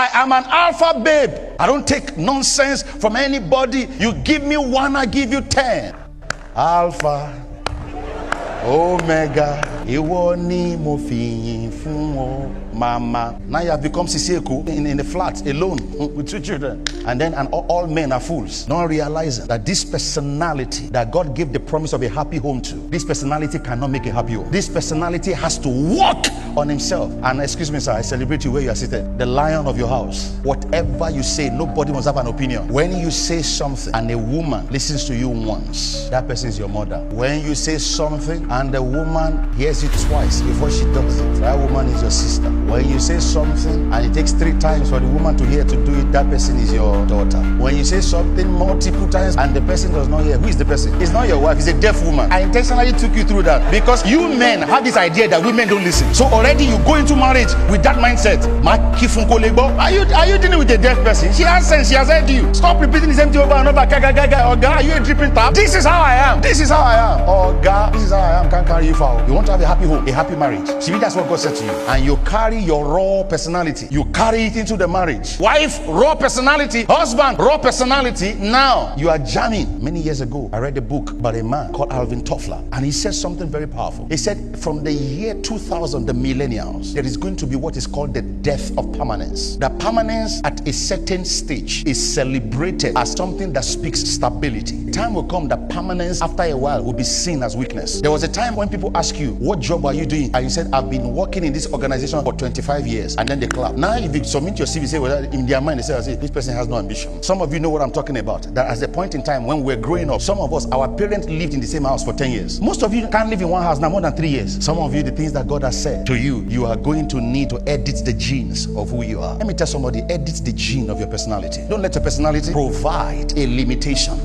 I am an alpha babe. I don't take nonsense from anybody. You give me one, I give you 10. Alpha, Omega, Iwo ni mo fiyin fun o, mama. Now you have become Siseko in the flat alone with 2 children. And then all men are fools, not realizing that this personality that God gave the promise of a happy home to, this personality cannot make a happy home. This personality has to work on himself. And excuse me, sir, I celebrate you where you are seated. The lion of your house. Whatever you say, nobody must have an opinion. When you say something and a woman listens to you once, that person is your mother. When you say something and the woman hears it twice before she does it, that woman is your sister. When you say something and it takes 3 times for the woman to hear to do it, that person is your daughter. When you say something multiple times and the person does not hear, who is the person? It's not your wife, it's a deaf woman. I intentionally took you through that because you men have this idea that women don't listen. So already you go into marriage with that mindset. Are you dealing with a deaf person? She has sense, she has heard you. Stop repeating the same thing over and over. Oga, are you a dripping tap? This is how I am. This is how I am. Oga, this is how I am. Can't carry you foul. You want to have a happy home, a happy marriage. See, that's what God said to you. And you carry your raw personality. You carry it into the marriage. Wife, raw personality. Husband, raw personality. Now you are jamming. Many years ago, I read a book by a man called Alvin Toffler, and he said something very powerful. He said, from the year 2000, the millennials, there is going to be what is called the death of permanence. The permanence at a certain stage is celebrated as something that speaks stability. Time will come that permanence after a while will be seen as weakness. There was a time when people ask you, what job are you doing? And you said, I've been working in this organization for 25 years. And then they clap. Now if you submit your CV, say, well, in their mind, they say, this person has no ambition. Some of you know what I'm talking about. That at a point in time when we're growing up, some of us, our parents lived in the same house for 10 years. Most of you can't live in one house now more than 3 years. Some of you, the things that God has said to you, you are going to need to edit the genes of who you are. Let me tell somebody, edit the gene of your personality. Don't let your personality provide a limitation.